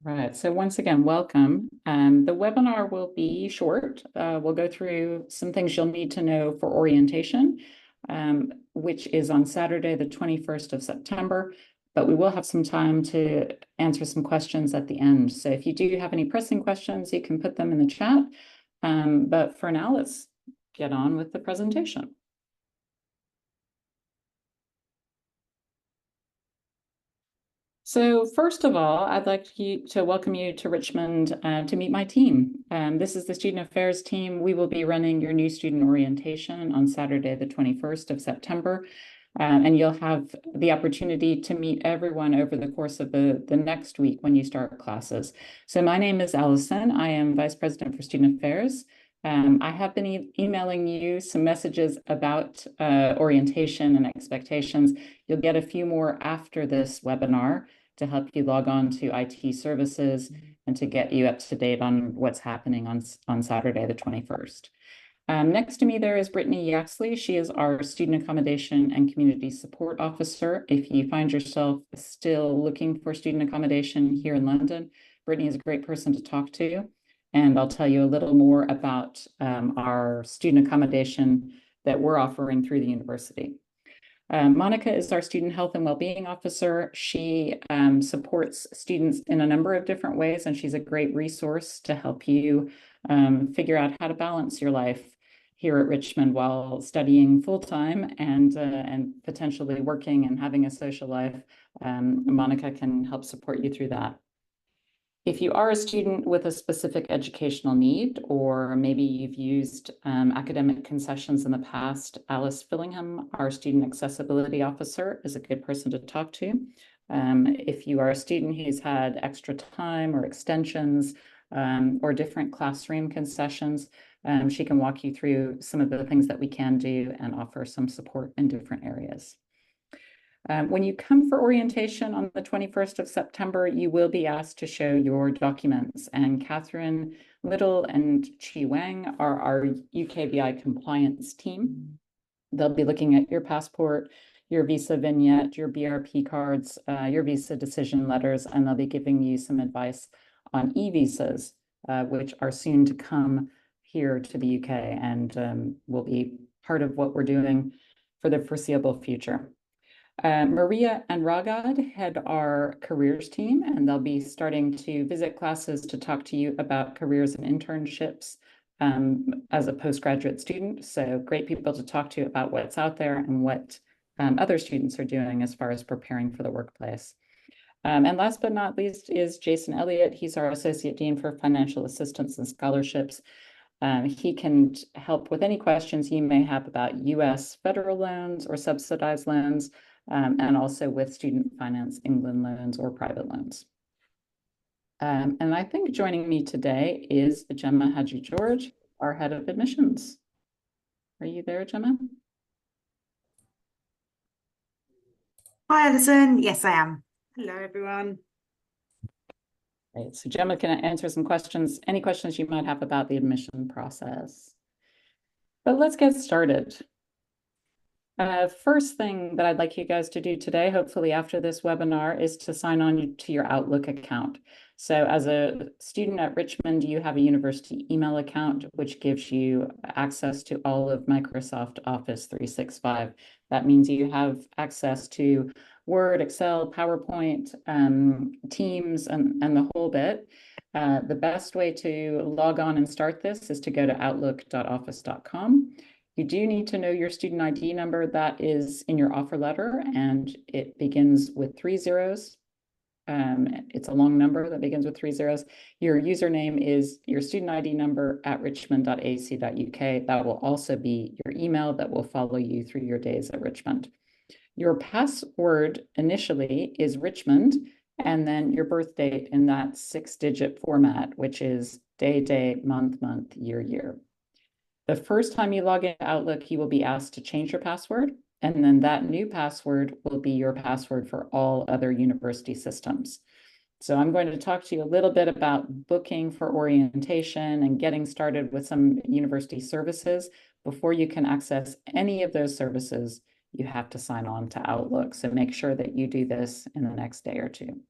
Right. So once again, welcome. The webinar will be short. We'll go through some things you'll need to know for orientation, which is on Saturday, the 21st of September. But we will have some time to answer some questions at the end. So if you do have any pressing questions, you can put them in the chat. But for now, let's get on with the presentation. So first of all, I'd like to welcome you to Richmond to meet my team. This is the Student Affairs team. We will be running your new student orientation on Saturday, the 21st of September. And you'll have the opportunity to meet everyone over the course of the next week when you start classes. So my name is Allison. I am Vice President for Student Affairs. I have been emailing you some messages about orientation and expectations. You'll get a few more after this webinar to help you log on to IT services and to get you up to date on what's happening on Saturday, the 21st. Next to me there is Brittany Yaxley. She is our Student Accommodation and Community Support Officer. If you find yourself still looking for student accommodation here in London, Brittany is a great person to talk to. And I'll tell you a little more about our student accommodation that we're offering through the university. Monica is our Student Health and Wellbeing Officer. She supports students in a number of different ways, and she's a great resource to help you figure out how to balance your life here at Richmond while studying full-time and potentially working and having a social life. Monica can help support you through that. If you are a student with a specific educational need, or maybe you've used academic concessions in the past, Alice Fillingham, our Student Accessibility Officer, is a good person to talk to. If you are a student who's had extra time or extensions or different classroom concessions, she can walk you through some of the things that we can do and offer some support in different areas. When you come for orientation on the 21st of September, you will be asked to show your documents, and Catherine Little and Chi Wang are our UKVI compliance team. They'll be looking at your passport, your visa vignette, your BRP cards, your visa decision letters, and they'll be giving you some advice on e-visas, which are soon to come here to the UK and will be part of what we're doing for the foreseeable future. Maria and Ragad head our careers team, and they'll be starting to visit classes to talk to you about careers and internships as a postgraduate student. So great people to talk to about what's out there and what other students are doing as far as preparing for the workplace. And last but not least is Jason Elliott. He's our Associate Dean for Financial Assistance and Scholarships. He can help with any questions you may have about US federal loans or subsidized loans, and also with Student Finance England loans or private loans. And I think joining me today is Gemma Hadji-George, our head of admissions. Are you there, Gemma? Hi, Alison. Yes, I am. Hello, everyone. Great. So Gemma can answer some questions, any questions you might have about the admission process. But let's get started. First thing that I'd like you guys to do today, hopefully after this webinar, is to sign on to your Outlook account. So as a student at Richmond, you have a university email account, which gives you access to all of Microsoft Office 365. That means you have access to Word, Excel, PowerPoint, Teams, and the whole bit. The best way to log on and start this is to go to outlook.office.com. You do need to know your student ID number. That is in your offer letter, and it begins with 3 zeros. It's a long number that begins with 3 zeros. Your username is your student ID number at richmond.ac.uk. That will also be your email that will follow you through your days at Richmond. Your password initially is Richmond, and then your birth date in that 6-digit format, which is day, day, month, month, year, year. The first time you log into Outlook, you will be asked to change your password, and then that new password will be your password for all other university systems. So I'm going to talk to you a little bit about booking for orientation and getting started with some university services. Before you can access any of those services, you have to sign on to Outlook. So make sure that you do this in the next day or two.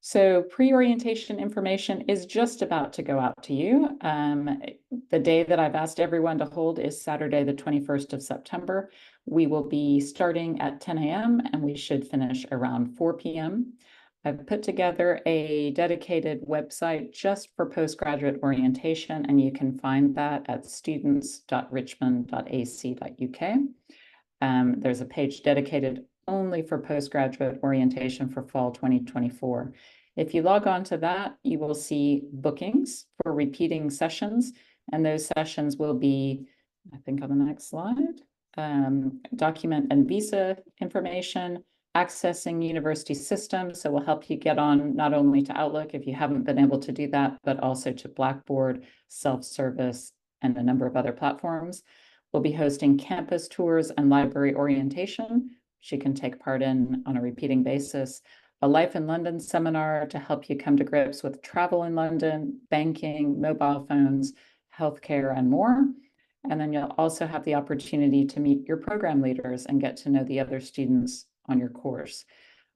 So pre-orientation information is just about to go out to you. The day that I've asked everyone to hold is Saturday, the 21st of September. We will be starting at 10 a.m. and we should finish around 4 p.m. I've put together a dedicated website just for postgraduate orientation, and you can find that at students.richmond.ac.uk. There's a page dedicated only for postgraduate orientation for fall 2024. If you log on to that, you will see bookings for repeating sessions, and those sessions will be, I think on the next slide, document and visa information, accessing university systems. So we'll help you get on not only to Outlook if you haven't been able to do that, but also to Blackboard, self-service, and a number of other platforms. We'll be hosting campus tours and library orientation, which you can take part in on a repeating basis. A Life in London seminar to help you come to grips with travel in London, banking, mobile phones, healthcare, and more. And then you'll also have the opportunity to meet your program leaders and get to know the other students on your course.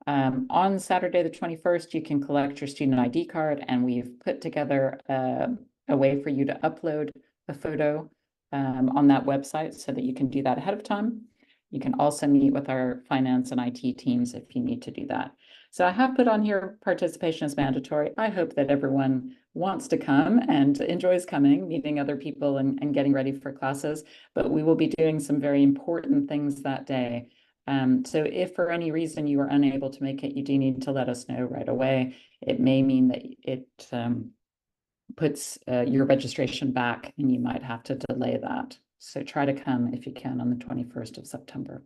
On Saturday, the 21st, you can collect your student ID card, and we've put together a way for you to upload a photo on that website so that you can do that ahead of time. You can also meet with our finance and IT teams if you need to do that. So I have put on here participation is mandatory. I hope that everyone wants to come and enjoys coming, meeting other people and getting ready for classes, but we will be doing some very important things that day. So if for any reason you are unable to make it, you do need to let us know right away. It may mean that it puts your registration back and you might have to delay that. So try to come if you can on the 21st of September.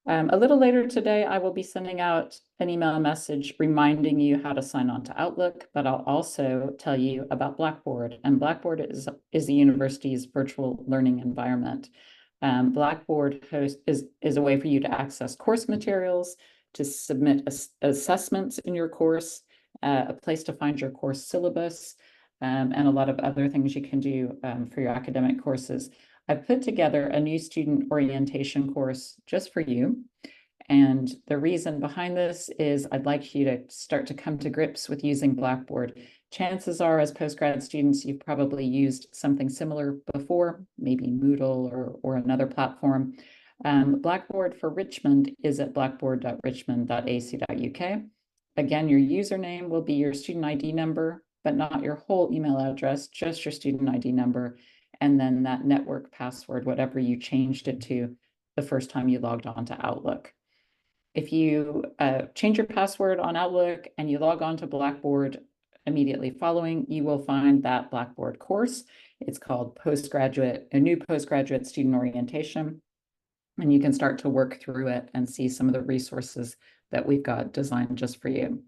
A little later today, I will be sending out an email message reminding you how to sign on to Outlook, but I'll also tell you about Blackboard. And Blackboard is the university's virtual learning environment. Blackboard is a way for you to access course materials, to submit assessments in your course, a place to find your course syllabus, and a lot of other things you can do for your academic courses. I've put together a new student orientation course just for you. And the reason behind this is I'd like you to start to come to grips with using Blackboard. Chances are, as postgrad students, you've probably used something similar before, maybe Moodle or another platform. Blackboard for Richmond is at blackboard.richmond.ac.uk. Again, your username will be your student ID number, but not your whole email address, just your student ID number, and then that network password, whatever you changed it to the first time you logged on to Outlook. If you change your password on Outlook and you log on to Blackboard immediately following, you will find that Blackboard course. It's called a new postgraduate student orientation, and you can start to work through it and see some of the resources that we've got designed just for you.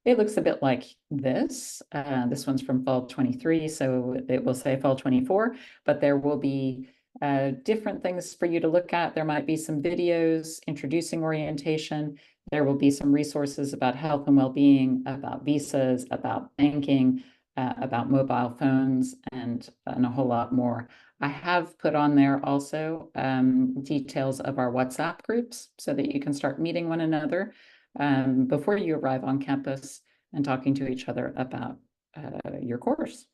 It looks a bit like this. This one's from fall 23, so it will say fall 24, but there will be different things for you to look at. There might be some videos introducing orientation. There will be some resources about health and well-being, about visas, about banking, about mobile phones, and a whole lot more. I have put on there also details of our WhatsApp groups so that you can start meeting one another before you arrive on campus and talking to each other about your course.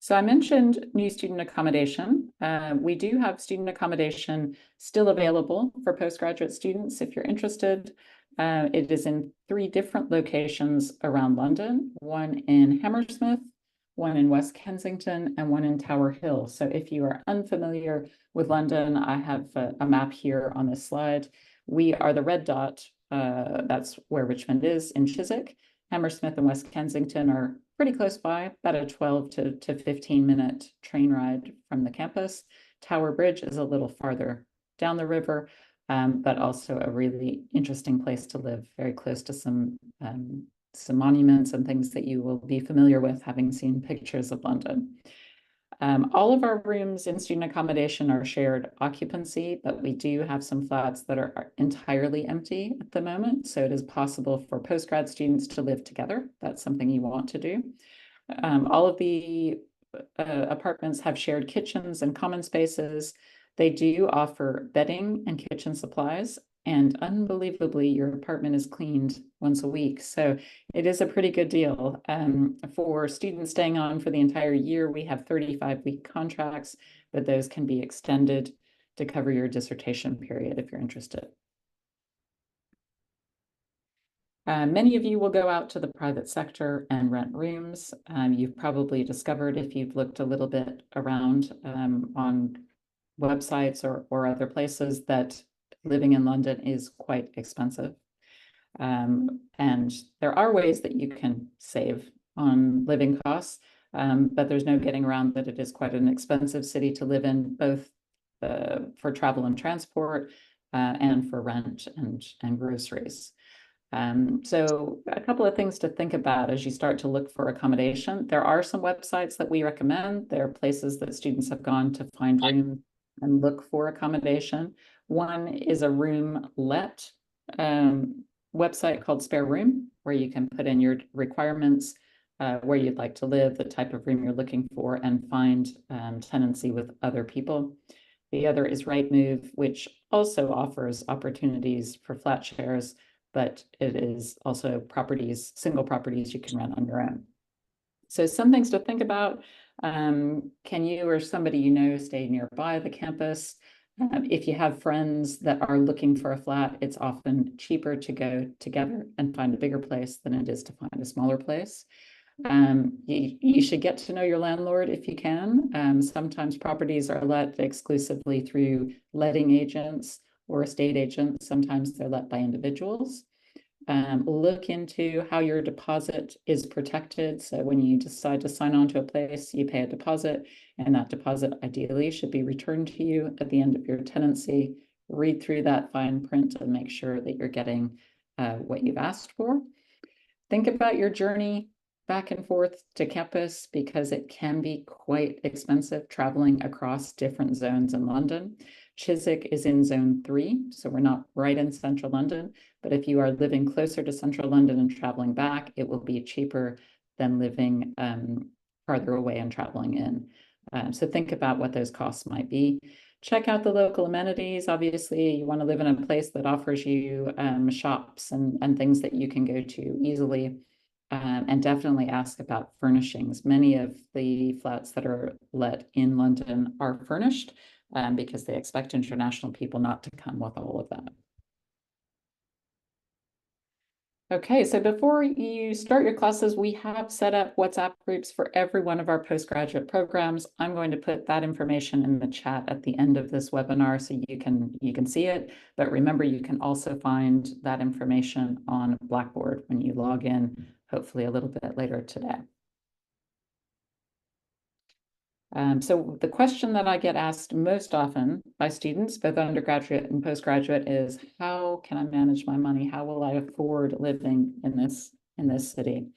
So I mentioned new student accommodation. We do have student accommodation still available for postgraduate students if you're interested. It is in 3 different locations around London, one in Hammersmith, one in West Kensington, and one in Tower Hill. So if you are unfamiliar with London, I have a map here on this slide. We are the red dot, that's where Richmond is in Chiswick. Hammersmith and West Kensington are pretty close by, about a 12 to 15 minute train ride from the campus. Tower Bridge is a little farther down the river, but also a really interesting place to live, very close to some monuments and things that you will be familiar with, having seen pictures of London. All of our rooms in student accommodation are shared occupancy, but we do have some flats that are entirely empty at the moment. So it is possible for postgrad students to live together. That's something you want to do. All of the apartments have shared kitchens and common spaces. They do offer bedding and kitchen supplies. and unbelievably, your apartment is cleaned once a week. So it is a pretty good deal. For students staying on for the entire year, we have 35-week contracts, but those can be extended to cover your dissertation period if you're interested. Many of you will go out to the private sector and rent rooms. You've probably discovered, if you've looked a little bit around on websites or other places, that living in London is quite expensive. And there are ways that you can save on living costs, but there's no getting around that it is quite an expensive city to live in, both for travel and transport and for rent and groceries. So a couple of things to think about as you start to look for accommodation. There are some websites that we recommend. There are places that students have gone to find room and look for accommodation. One is a room let website called Spare Room, where you can put in your requirements, where you'd like to live, the type of room you're looking for, and find tenancy with other people. The other is Rightmove, which also offers opportunities for flat shares, but it is also properties, single properties you can rent on your own. So some things to think about. Can you or somebody you know stay nearby the campus? If you have friends that are looking for a flat, it's often cheaper to go together and find a bigger place than it is to find a smaller place. You should get to know your landlord if you can. Sometimes properties are let exclusively through letting agents or estate agents. Sometimes they're let by individuals. Look into how your deposit is protected. So when you decide to sign on to a place, you pay a deposit, and that deposit ideally should be returned to you at the end of your tenancy. Read through that fine print and make sure that you're getting what you've asked for. Think about your journey back and forth to campus, because it can be quite expensive traveling across different zones in London. Chiswick is in zone 3, so we're not right in central London, but if you are living closer to central London and traveling back, it will be cheaper than living farther away and traveling in. So think about what those costs might be. Check out the local amenities. Obviously, you want to live in a place that offers you shops and things that you can go to easily. And definitely ask about furnishings. Many of the flats that are let in London are furnished because they expect international people not to come with all of that. Okay, so before you start your classes, we have set up WhatsApp groups for every one of our postgraduate programs. I'm going to put that information in the chat at the end of this webinar so you can see it. But remember, you can also find that information on Blackboard when you log in, hopefully a little bit later today. So the question that I get asked most often by students, both undergraduate and postgraduate, is how can I manage my money? How will I afford living in this city?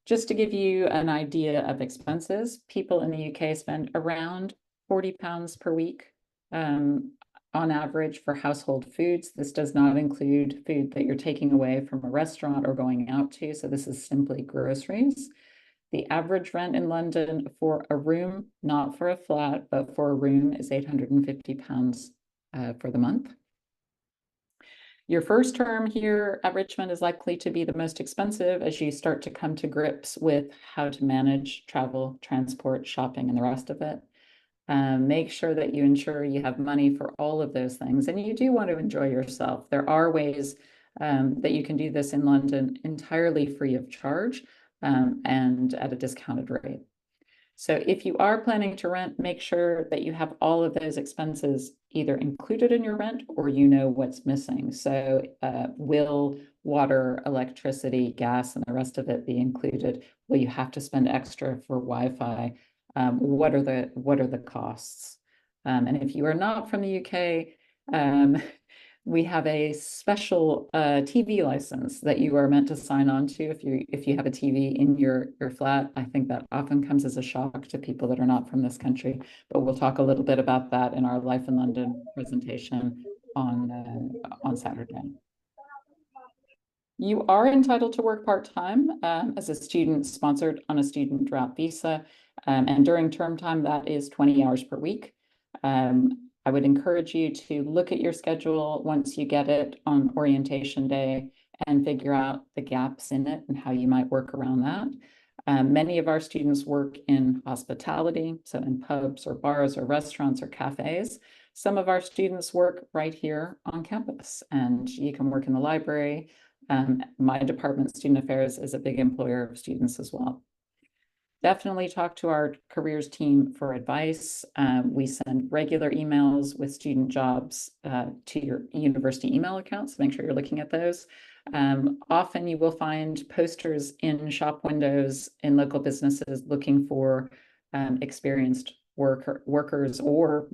Just to give you an idea of expenses, people in the UK spend around £40 per week on average for household foods. This does not include food that you're taking away from a restaurant or going out to. So this is simply groceries. The average rent in London for a room, not for a flat, but for a room, is £850 for the month. Your first term here at Richmond is likely to be the most expensive as you start to come to grips with how to manage travel, transport, shopping, and the rest of it. Make sure that you ensure you have money for all of those things, and you do want to enjoy yourself. There are ways that you can do this in London entirely free of charge and at a discounted rate. So if you are planning to rent, make sure that you have all of those expenses either included in your rent or you know what's missing. So will water, electricity, gas, and the rest of it be included? Will you have to spend extra for Wi-Fi? What are the costs? And if you are not from the UK, we have a special TV license that you are meant to sign on to if you have a TV in your flat. I think that often comes as a shock to people that are not from this country, but we'll talk a little bit about that in our Life in London presentation on Saturday. You are entitled to work part-time as a student sponsored on a student route visa, and during term time, that is 20 hours per week. I would encourage you to look at your schedule once you get it on orientation day and figure out the gaps in it and how you might work around that. Many of our students work in hospitality, so in pubs or bars or restaurants or cafes. Some of our students work right here on campus, and you can work in the library. My department, Student Affairs, is a big employer of students as well. Definitely talk to our careers team for advice. We send regular emails with student jobs to your university email accounts. So make sure you're looking at those. Often you will find posters in shop windows in local businesses looking for experienced workers or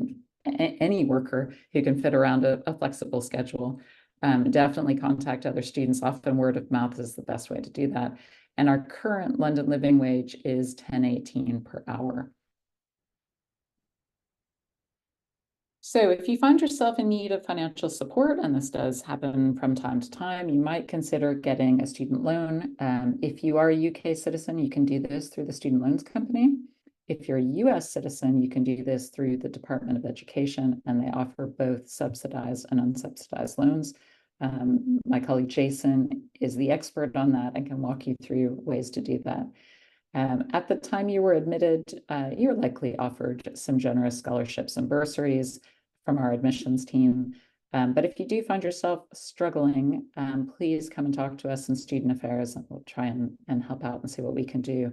any worker who can fit around a flexible schedule. Definitely contact other students. Often word of mouth is the best way to do that. And our current London living wage is $10.18 per hour. So if you find yourself in need of financial support, and this does happen from time to time, you might consider getting a student loan. If you are a UK citizen, you can do this through the Student Loans Company. If you're a US citizen, you can do this through the Department of Education, and they offer both subsidized and unsubsidized loans. My colleague Jason is the expert on that and can walk you through ways to do that. At the time you were admitted, you were likely offered some generous scholarships and bursaries from our admissions team. But if you do find yourself struggling, please come and talk to us in Student Affairs, and we'll try and help out and see what we can do.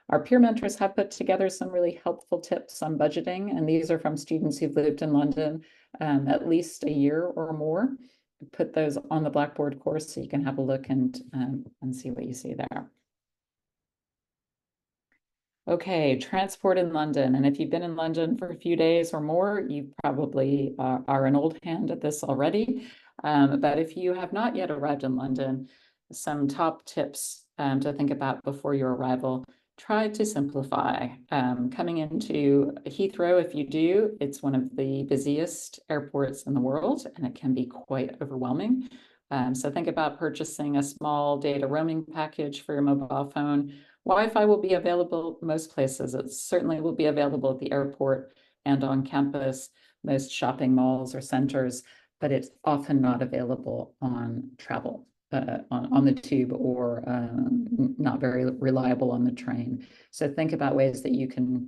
Our peer mentors have put together some really helpful tips on budgeting, and these are from students who've lived in London at least a year or more. Put those on the Blackboard course so you can have a look and see what you see there. Okay, transport in London. And if you've been in London for a few days or more, you probably are an old hand at this already. But if you have not yet arrived in London, some top tips to think about before your arrival. Try to simplify. Coming into Heathrow, if you do, it's one of the busiest airports in the world, and it can be quite overwhelming. So think about purchasing a small data roaming package for your mobile phone. Wi-Fi will be available most places. It certainly will be available at the airport and on campus, most shopping malls or centers, but it's often not available on travel. On the tube or not very reliable on the train. So think about ways that you can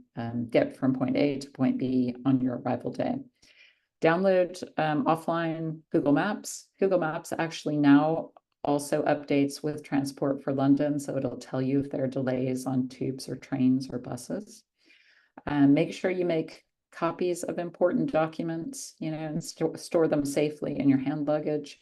get from point A to point B on your arrival day. Download offline Google Maps. Google Maps actually now also updates with Transport for London, so it'll tell you if there are delays on tubes or trains or buses. Make sure you make copies of important documents, and store them safely in your hand luggage.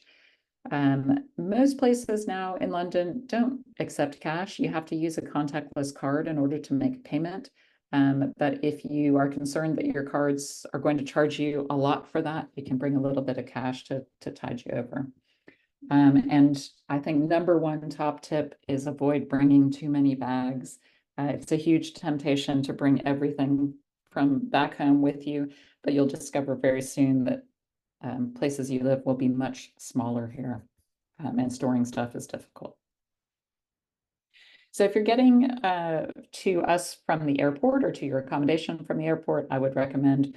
Most places now in London don't accept cash. You have to use a contactless card in order to make payment. But if you are concerned that your cards are going to charge you a lot for that, you can bring a little bit of cash to tide you over. And I think number one top tip is avoid bringing too many bags. It's a huge temptation to bring everything from back home with you, but you'll discover very soon that places you live will be much smaller here, and storing stuff is difficult. So if you're getting to us from the airport or to your accommodation from the airport, I would recommend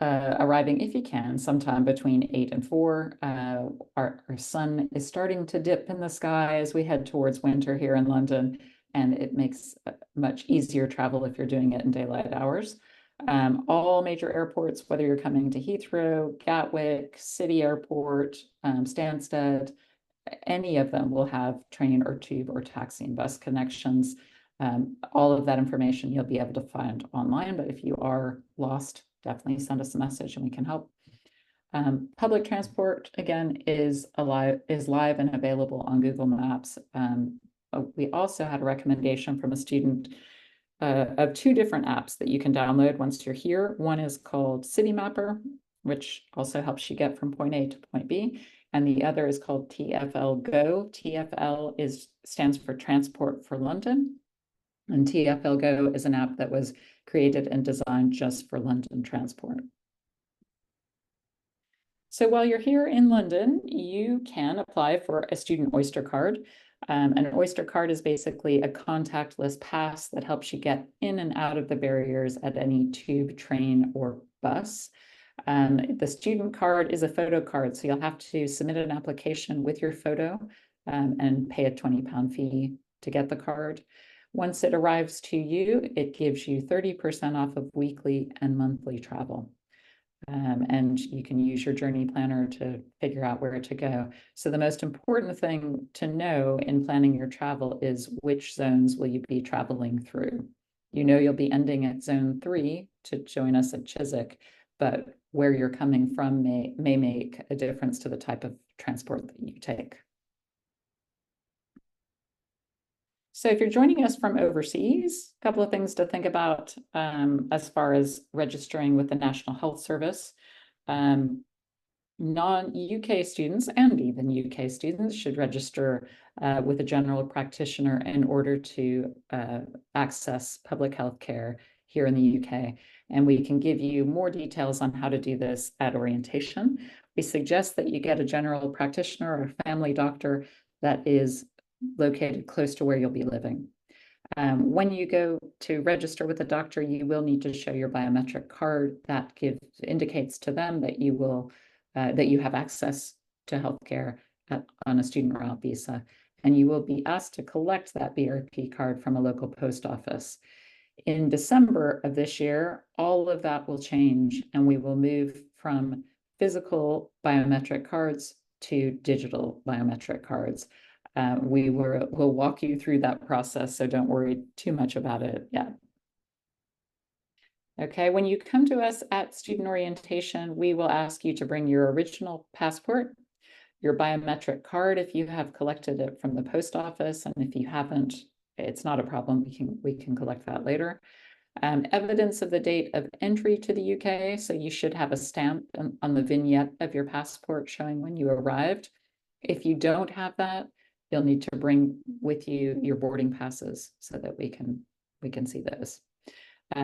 arriving, if you can, sometime between 8 and 4. Our sun is starting to dip in the sky as we head towards winter here in London, and it makes much easier travel if you're doing it in daylight hours. All major airports, whether you're coming to Heathrow, Gatwick, City Airport, Stansted, any of them will have train or tube or taxi and bus connections. All of that information you'll be able to find online, but if you are lost, definitely send us a message and we can help. Public transport, again, is live and available on Google Maps. We also had a recommendation from a student of 2 different apps that you can download once you're here. One is called City Mapper, which also helps you get from point A to point B. And the other is called TfL Go. TfL stands for Transport for London. And TfL Go is an app that was created and designed just for London transport. So while you're here in London, you can apply for a student Oyster card. An Oyster card is basically a contactless pass that helps you get in and out of the barriers at any tube, train, or bus. The student card is a photo card, so you'll have to submit an application with your photo and pay a £20 fee to get the card. Once it arrives to you, it gives you 30% off of weekly and monthly travel. And you can use your journey planner to figure out where to go. So the most important thing to know in planning your travel is which zones will you be traveling through. You know you'll be ending at zone 3 to join us at Chiswick, but where you're coming from may make a difference to the type of transport that you take. So if you're joining us from overseas, a couple of things to think about as far as registering with the National Health Service. Non-UK students and even UK students should register with a general practitioner in order to access public health care here in the UK. And we can give you more details on how to do this at orientation. We suggest that you get a general practitioner or a family doctor that is located close to where you'll be living. When you go to register with a doctor, you will need to show your biometric card that indicates to them that you will that you have access to healthcare on a student route visa, and you will be asked to collect that BRP card from a local post office. In December of this year, all of that will change, and we will move from physical biometric cards to digital biometric cards. We'll walk you through that process, so don't worry too much about it yet. Okay, when you come to us at student orientation, we will ask you to bring your original passport, your biometric card if you have collected it from the post office, and if you haven't, it's not a problem. We can collect that later. Evidence of the date of entry to the UK, so you should have a stamp on the vignette of your passport showing when you arrived. If you don't have that, you'll need to bring with you your boarding passes so that we can see those.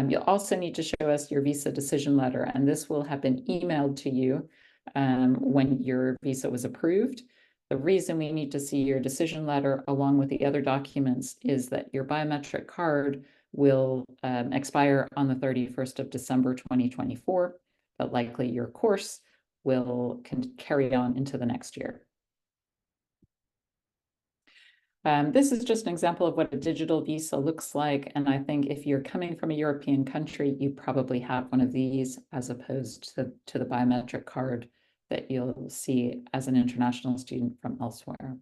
You'll also need to show us your visa decision letter, and this will have been emailed to you when your visa was approved. The reason we need to see your decision letter along with the other documents is that your biometric card will expire on the 31st of December 2024, but likely your course will carry on into the next year. This is just an example of what a digital visa looks like. And I think if you're coming from a European country, you probably have one of these as opposed to the biometric card that you'll see as an international student from elsewhere.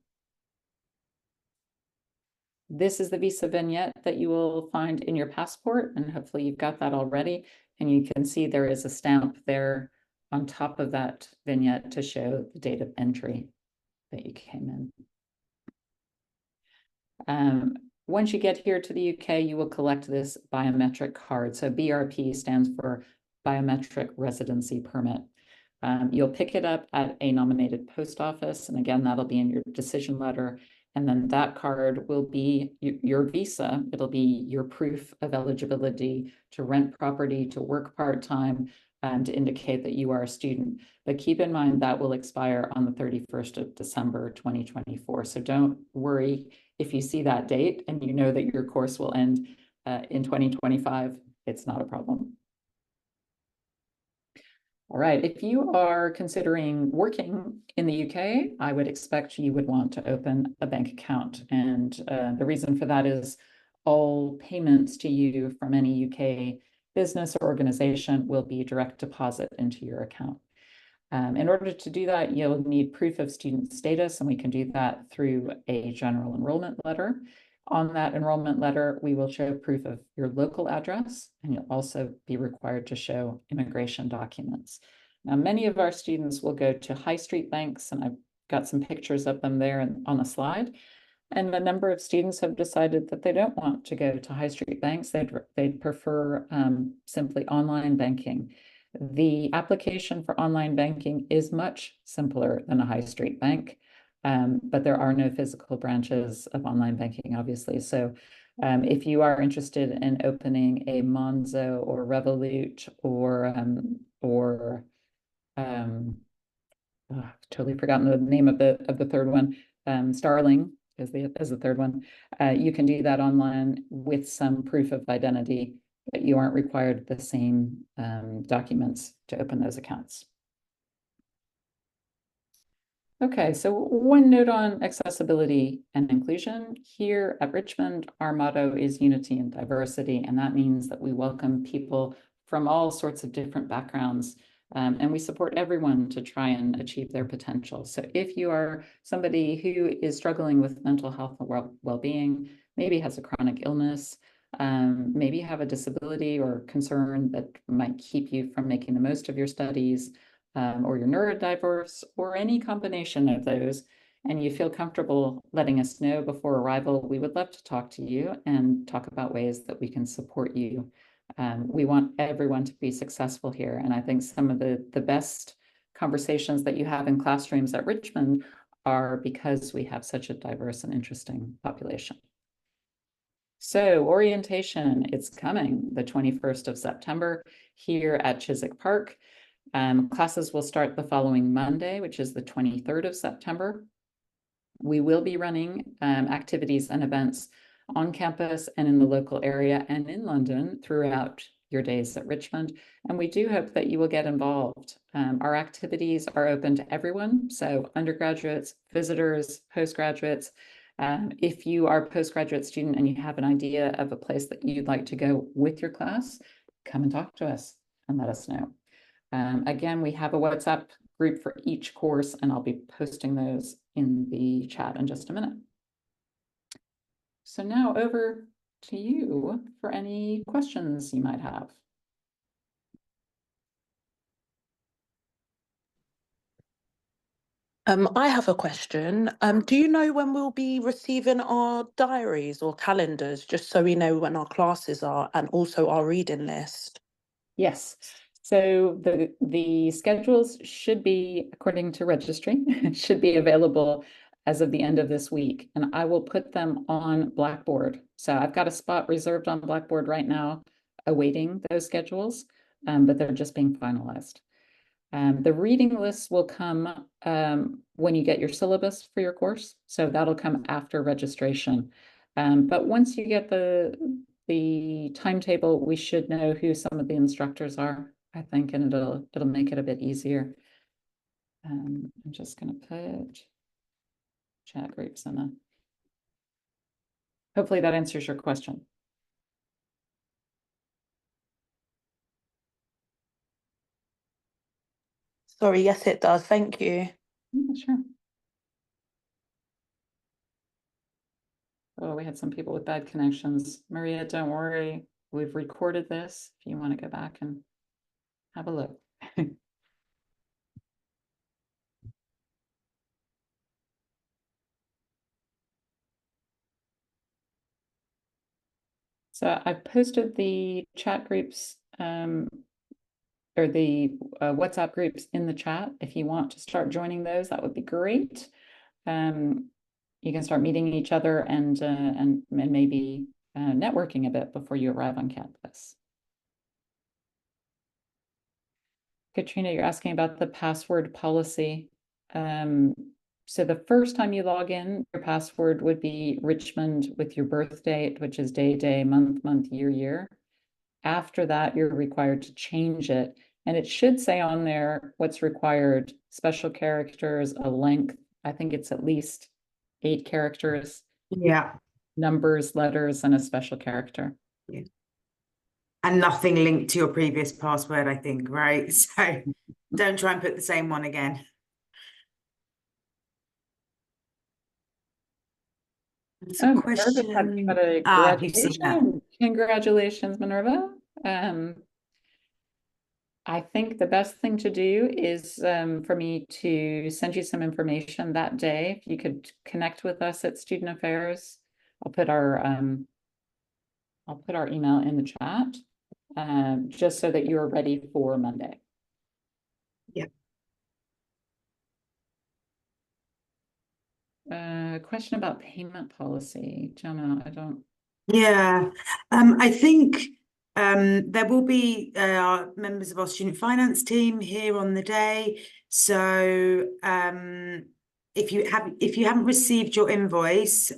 This is the visa vignette that you will find in your passport, and hopefully you've got that already. And you can see there is a stamp there on top of that vignette to show the date of entry that you came in. Once you get here to the UK, you will collect this biometric card. So BRP stands for Biometric Residency Permit. You'll pick it up at a nominated post office. And again, that'll be in your decision letter. And then that card will be your visa. It'll be your proof of eligibility to rent property, to work part-time, to indicate that you are a student. But keep in mind that will expire on the 31st of December, 2024. So don't worry if you see that date and you know that your course will end in 2025, it's not a problem. All right, if you are considering working in the UK, I would expect you would want to open a bank account. And the reason for that is all payments to you from any UK business or organization will be direct deposit into your account. In order to do that, you'll need proof of student status, and we can do that through a general enrollment letter. On that enrollment letter, we will show proof of your local address, and you'll also be required to show immigration documents. Now, many of our students will go to high street banks, and I've got some pictures of them there on the slide. And a number of students have decided that they don't want to go to high street banks. They'd prefer simply online banking. The application for online banking is much simpler than a high street bank, but there are no physical branches of online banking, obviously. So if you are interested in opening a Monzo or Revolut or totally forgotten the name of the third one, Starling is the third one. You can do that online with some proof of identity but you aren't required the same documents to open those accounts. Okay, so one note on accessibility and inclusion. Here at Richmond, our motto is unity and diversity, and that means that we welcome people from all sorts of different backgrounds, and we support everyone to try and achieve their potential. So if you are somebody who is struggling with mental health and well-being, maybe has a chronic illness, maybe you have a disability or concern that might keep you from making the most of your studies, or you're neurodiverse, or any combination of those, and you feel comfortable letting us know before arrival, we would love to talk to you and talk about ways that we can support you. We want everyone to be successful here, and I think some of the best conversations that you have in classrooms at Richmond are because we have such a diverse and interesting population. So orientation, it's coming the 21st of September here at Chiswick Park. Classes will start the following Monday, which is the 23rd of September. We will be running activities and events on campus and in the local area and in London throughout your days at Richmond. And we do hope that you will get involved. Our activities are open to everyone. So undergraduates, visitors, postgraduates. If you are a postgraduate student and you have an idea of a place that you'd like to go with your class, come and talk to us and let us know. Again, we have a WhatsApp group for each course, and I'll be posting those in the chat in just a minute. So now over to you for any questions you might have. I have a question. Do you know when we'll be receiving our diaries or calendars, just so we know when our classes are, and also our reading list? Yes. So the schedules should be, according to registry, should be available as of the end of this week, and I will put them on Blackboard. So I've got a spot reserved on Blackboard right now, awaiting those schedules, but they're just being finalized. The reading lists will come when you get your syllabus for your course, so that'll come after registration. But once you get the timetable, we should know who some of the instructors are, I think, and it'll make it a bit easier. I'm just going to put chat groups in the. Hopefully that answers your question. Sorry, yes, it does. Thank you. Yeah, sure. Oh, we had some people with bad connections. Maria, don't worry. We've recorded this if you want to go back and have a look. So I've posted the chat groups or the WhatsApp groups in the chat. If you want to start joining those, that would be great. You can start meeting each other and maybe networking a bit before you arrive on campus. Katrina, you're asking about the password policy. So the first time you log in, your password would be Richmond with your birth date, which is day, month, year. After that, you're required to change it. And it should say on there what's required: special characters, a length. I think it's at least 8 characters. Yeah. Numbers, letters, and a special character. Yeah. And nothing linked to your previous password, I think, right? So don't try and put the same one again. That's a question. Had a graduation. Congratulations, Minerva. I think the best thing to do is for me to send you some information that day. If you could connect with us at Student Affairs, I'll put our email in the chat, just so that you're ready for Monday. Yeah. Question about payment policy, Gemma. I don't. Yeah, I think there will be members of our student finance team here on the day. So if you haven't received your invoice,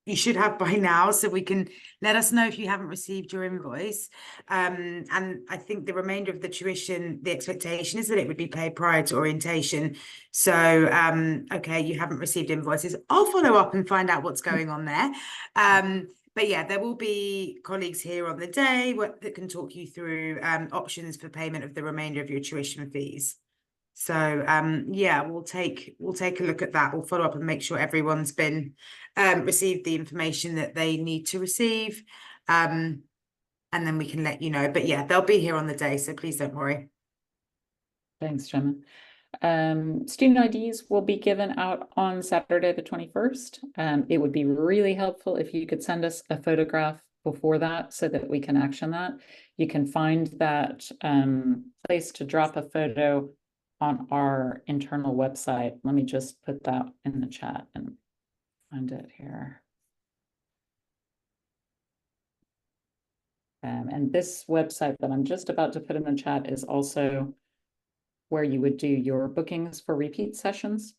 you should have by now, so we can let us know if you haven't received your invoice. And I think the remainder of the tuition, the expectation is that it would be paid prior to orientation. So, okay, you haven't received invoices. I'll follow up and find out what's going on there. But yeah, there will be colleagues here on the day that can talk you through options for payment of the remainder of your tuition fees. So yeah, we'll take a look at that. We'll follow up and make sure everyone's been received the information that they need to receive. And then we can let you know. But yeah, they'll be here on the day, so please don't worry. Thanks, Gemma. Student IDs will be given out on Saturday the 21st. It would be really helpful if you could send us a photograph before that so that we can action that. You can find that place to drop a photo on our internal website. Let me just put that in the chat and find it here. And this website that I'm just about to put in the chat is also where you would do your bookings for repeat sessions.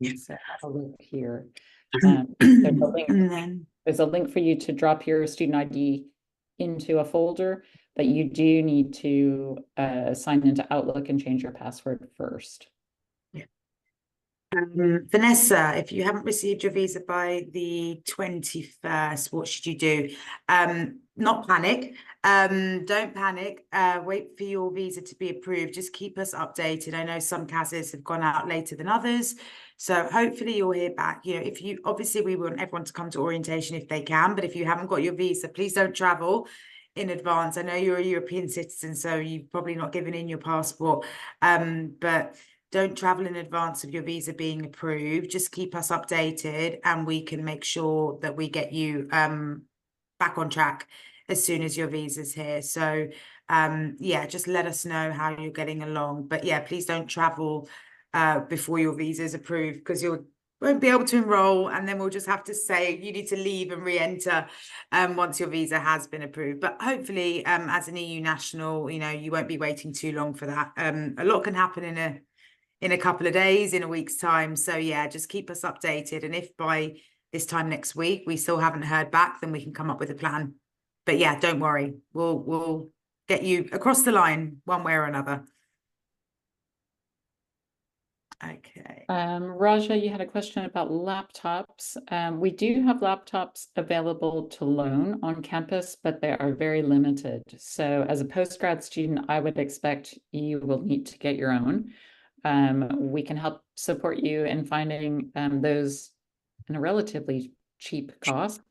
So have a look here. There's a link for you to drop your student ID into a folder, but you do need to sign into Outlook and change your password first. Vanessa, if you haven't received your visa by the 21st, what should you do? Not panic. Don't panic. Wait for your visa to be approved. Just keep us updated. I know some CASs have gone out later than others, so hopefully you'll hear back. You know, if you obviously we want everyone to come to orientation if they can, but if you haven't got your visa, please don't travel in advance. I know you're a European citizen, so you've probably not given in your passport, but don't travel in advance of your visa being approved. Just keep us updated and we can make sure that we get you back on track as soon as your visa's here. So yeah, just let us know how you're getting along. But yeah, please don't travel before your visa is approved, because you won't be able to enroll, and then we'll just have to say you need to leave and re-enter once your visa has been approved. But hopefully as an EU national, you know, you won't be waiting too long for that. A lot can happen in a couple of days, in a week's time. So yeah, just keep us updated. And if by this time next week we still haven't heard back, then we can come up with a plan. But yeah, don't worry. We'll get you across the line one way or another. Okay. Raja, you had a question about laptops. We do have laptops available to loan on campus, but they are very limited. So as a postgrad student, I would expect you will need to get your own. We can help support you in finding those in a relatively cheap cost.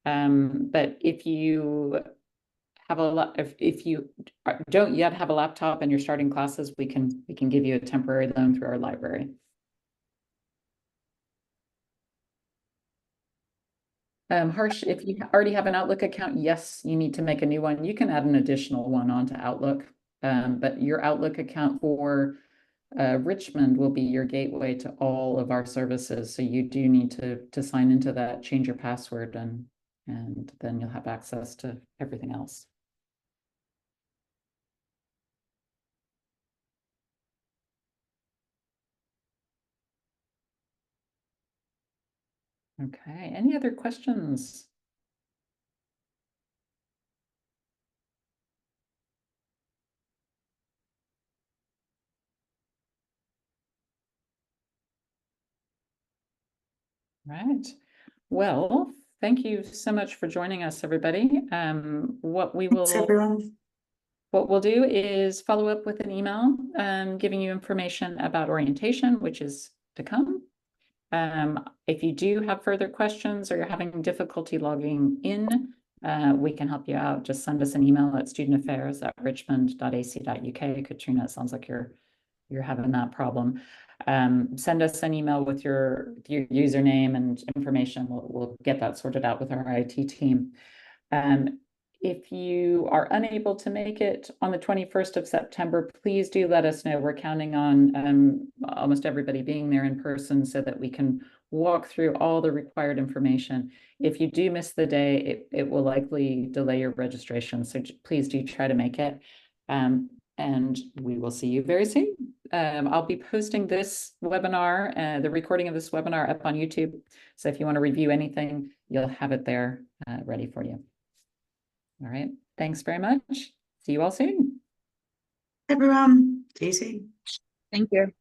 But if you have if you don't yet have a laptop and you're starting classes, we can give you a temporary loan through our library. Harsh, if you already have an Outlook account, yes, you need to make a new one. You can add an additional one onto Outlook, but your Outlook account for Richmond will be your gateway to all of our services. So you do need to sign into that, change your password, and then you'll have access to everything else. Okay, any other questions? Right. Well, thank you so much for joining us, everybody. What we'll do is follow up with an email giving you information about orientation, which is to come. If you do have further questions or you're having difficulty logging in, we can help you out. Just send us an email at studentaffairs@richmond.ac.uk. Katrina, it sounds like you're having that problem. Send us an email with your username and information. We'll get that sorted out with our IT team. If you are unable to make it on the 21st of September, please do let us know. We're counting on almost everybody being there in person so that we can walk through all the required information. If you do miss the day, it will likely delay your registration. So please do try to make it. And we will see you very soon. I'll be posting this webinar, the recording of this webinar up on YouTube. So if you want to review anything, you'll have it there ready for you. All right. Thanks very much. See you all soon. Everyone, see you soon. Thank you.